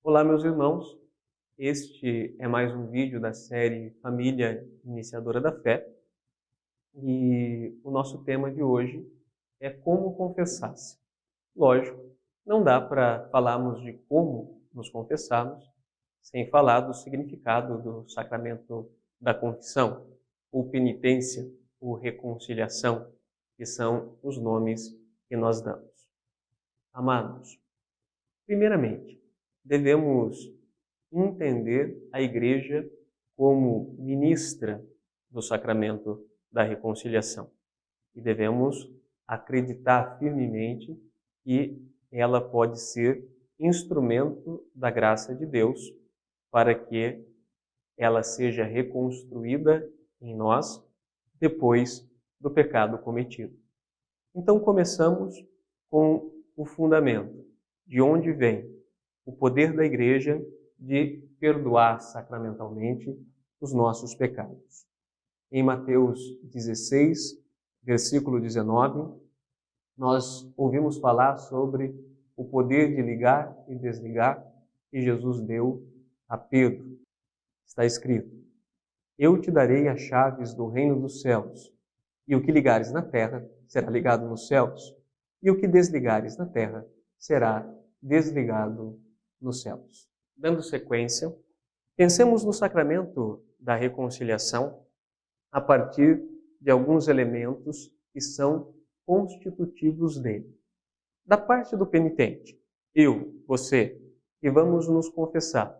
Olá, meus irmãos. Este é mais um vídeo da série Família Iniciadora da Fé e o nosso tema de hoje é como confessar-se. Lógico, não dá para falarmos de como nos confessarmos sem falar do significado do sacramento da confissão, ou penitência, ou reconciliação, que são os nomes que nós damos. Amados, primeiramente, devemos entender a Igreja como ministra do sacramento da reconciliação. E devemos acreditar firmemente que ela pode ser instrumento da graça de Deus para que ela seja reconstruída em nós depois do pecado cometido. Então começamos com o fundamento, de onde vem o poder da Igreja de perdoar sacramentalmente os nossos pecados. Em Mateus 16, versículo 19, nós ouvimos falar sobre o poder de ligar e desligar que Jesus deu a Pedro. Está escrito: Eu te darei as chaves do reino dos céus, e o que ligares na terra será ligado nos céus, e o que desligares na terra será desligado nos céus. Dando sequência, pensemos no sacramento da reconciliação a partir de alguns elementos que são constitutivos dele. Da parte do penitente, eu, você, que vamos nos confessar,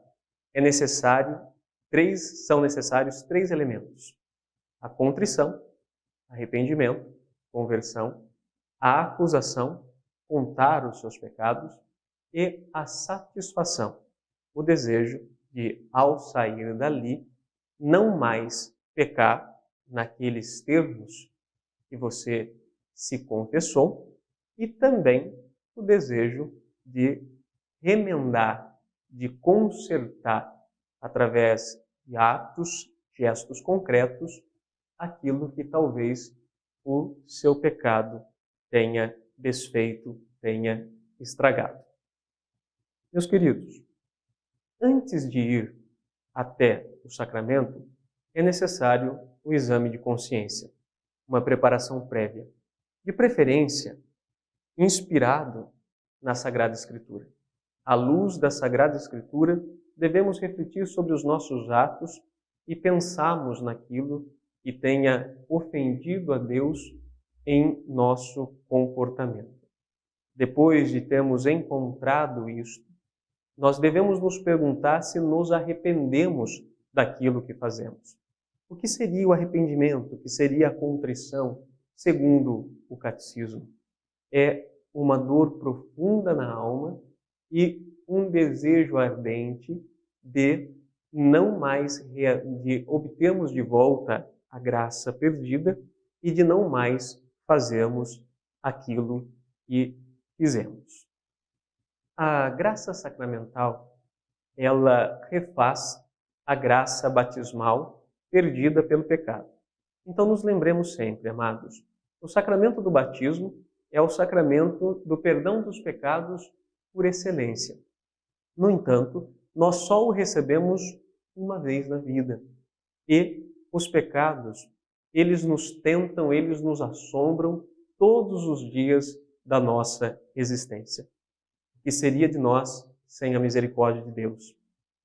são necessários três elementos: a contrição, arrependimento, conversão, a acusação, contar os seus pecados, e a satisfação, o desejo de, ao sair dali, não mais pecar naqueles termos que você se confessou, e também o desejo de remendar, de consertar, através de atos, gestos concretos, aquilo que talvez o seu pecado tenha desfeito, tenha estragado. Meus queridos, antes de ir até o sacramento, é necessário o exame de consciência, uma preparação prévia, de preferência inspirado na Sagrada Escritura. À luz da Sagrada Escritura, devemos refletir sobre os nossos atos e pensarmos naquilo que tenha ofendido a Deus em nosso comportamento. Depois de termos encontrado isto, nós devemos nos perguntar se nos arrependemos daquilo que fazemos. O que seria o arrependimento? O que seria a contrição, segundo o catecismo? É uma dor profunda na alma e um desejo ardente de não mais de obtermos de volta a graça perdida e de não mais fazermos aquilo que fizemos. A graça sacramental, ela refaz a graça batismal perdida pelo pecado. Então nos lembremos sempre, amados, o sacramento do batismo é o sacramento do perdão dos pecados por excelência. No entanto, nós só o recebemos uma vez na vida. E os pecados, eles nos tentam, eles nos assombram todos os dias da nossa existência. O que seria de nós sem a misericórdia de Deus?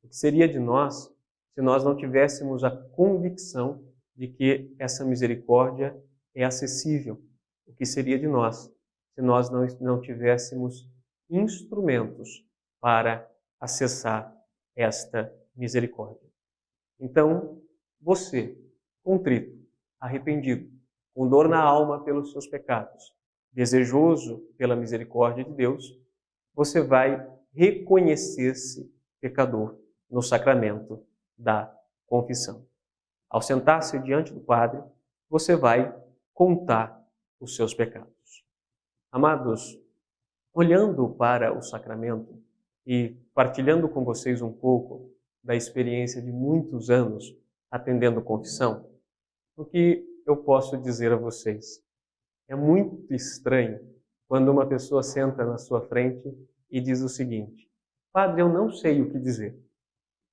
O que seria de nós se nós não tivéssemos a convicção de que essa misericórdia é acessível? O que seria de nós se nós não tivéssemos instrumentos para acessar esta misericórdia? Então, você, contrito, arrependido, com dor na alma pelos seus pecados, desejoso pela misericórdia de Deus, você vai reconhecer-se pecador no sacramento da confissão. Ao sentar-se diante do Padre, você vai contar os seus pecados. Amados, olhando para o sacramento e partilhando com vocês um pouco da experiência de muitos anos atendendo confissão, o que eu posso dizer a vocês? É muito estranho quando uma pessoa senta na sua frente e diz o seguinte: Padre, eu não sei o que dizer.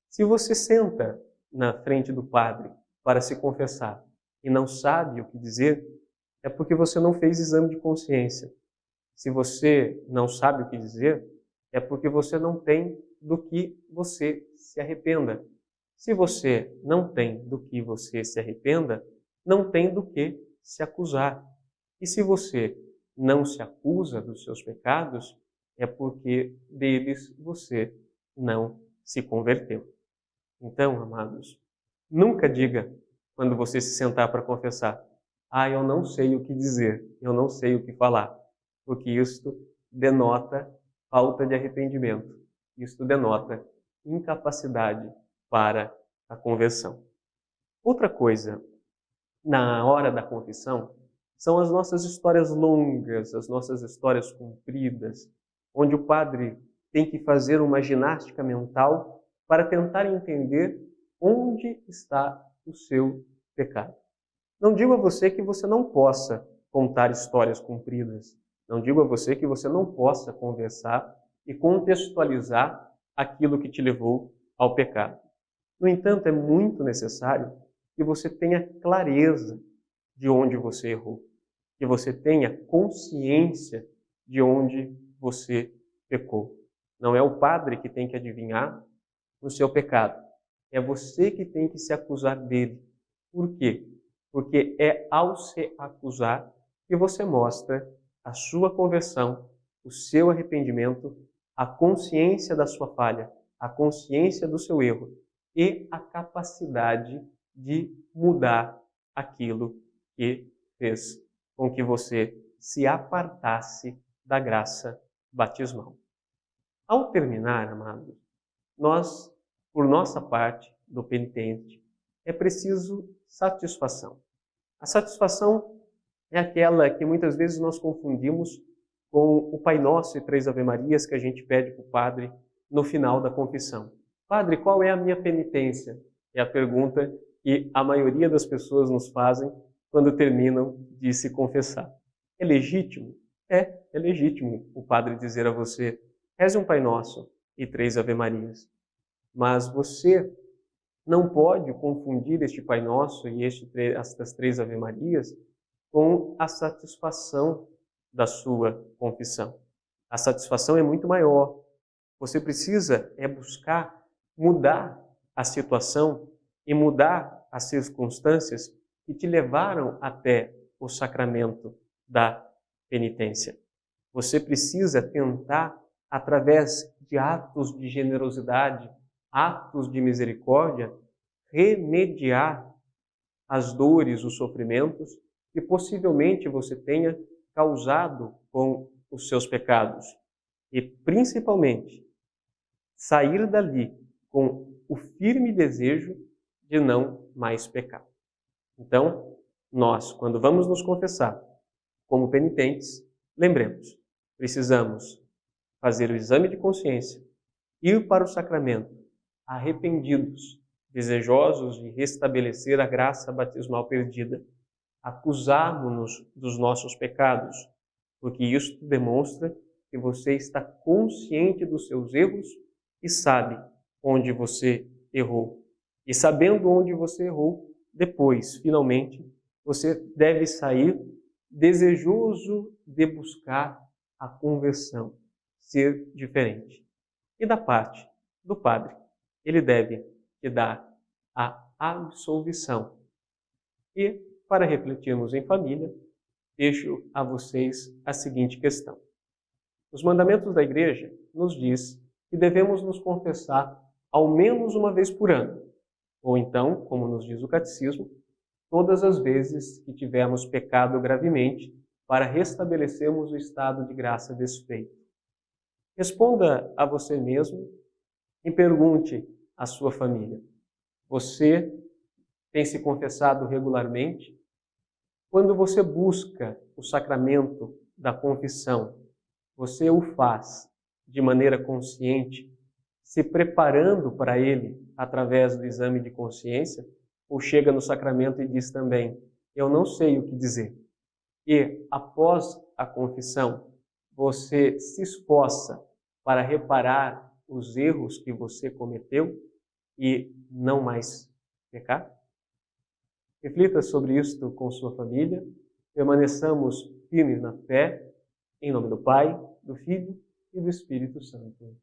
Se você senta na frente do padre para se confessar e não sabe o que dizer, é porque você não fez exame de consciência. Se você não sabe o que dizer, é porque você não tem do que você se arrependa. Se você não tem do que você se arrependa, não tem do que se acusar. E se você não se acusa dos seus pecados, é porque deles você não se converteu. Então, amados, nunca diga, quando você se sentar para confessar, eu não sei o que dizer, eu não sei o que falar, porque isto denota falta de arrependimento, isto denota incapacidade para a conversão. Outra coisa, na hora da confissão, são as nossas histórias longas, as nossas histórias compridas, onde o padre tem que fazer uma ginástica mental para tentar entender onde está o seu pecado. Não digo a você que você não possa contar histórias compridas. Não digo a você que você não possa conversar e contextualizar aquilo que te levou ao pecado. No entanto, é muito necessário que você tenha clareza de onde você errou, que você tenha consciência de onde você pecou. Não é o padre que tem que adivinhar o seu pecado. É você que tem que se acusar dele. Por quê? Porque é ao se acusar que você mostra a sua conversão, o seu arrependimento, a consciência da sua falha, a consciência do seu erro e a capacidade de mudar aquilo que fez com que você se apartasse da graça batismal. Ao terminar, amados, nós, por nossa parte, do penitente, é preciso satisfação. A satisfação é aquela que muitas vezes nós confundimos com o Pai Nosso e 3 Ave-Marias que a gente pede para o padre no final da confissão. Padre, qual é a minha penitência? É a pergunta que a maioria das pessoas nos fazem quando terminam de se confessar. É legítimo? É legítimo o padre dizer a você, reze um Pai Nosso e 3 Ave-Marias. Mas você não pode confundir este Pai Nosso e estas 3 Ave-Marias com a satisfação da sua confissão. A satisfação é muito maior. Você precisa buscar mudar a situação e mudar as circunstâncias que te levaram até o sacramento da penitência. Você precisa tentar, através de atos de generosidade, atos de misericórdia, remediar as dores, os sofrimentos que possivelmente você tenha causado com os seus pecados. E, principalmente, sair dali com o firme desejo de não mais pecar. Então, nós, quando vamos nos confessar como penitentes, lembremos, precisamos fazer o exame de consciência, ir para o sacramento arrependidos, desejosos de restabelecer a graça batismal perdida, acusarmos-nos dos nossos pecados, porque isto demonstra que você está consciente dos seus erros e sabe onde você errou. E sabendo onde você errou, depois, finalmente, você deve sair desejoso de buscar a conversão, ser diferente. E da parte do padre, ele deve te dar a absolvição. E, para refletirmos em família, deixo a vocês a seguinte questão. Os mandamentos da Igreja nos diz que devemos nos confessar ao menos uma vez por ano, ou então, como nos diz o Catecismo, todas as vezes que tivermos pecado gravemente para restabelecermos o estado de graça desfeito. Responda a você mesmo e pergunte à sua família. Você tem se confessado regularmente? Quando você busca o sacramento da confissão, você o faz de maneira consciente, se preparando para ele através do exame de consciência, ou chega no sacramento e diz também, eu não sei o que dizer. E, após a confissão, você se esforça para reparar os erros que você cometeu e não mais pecar? Reflita sobre isto com sua família. Permaneçamos firmes na fé, em nome do Pai, do Filho e do Espírito Santo.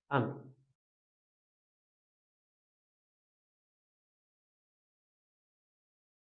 Amém.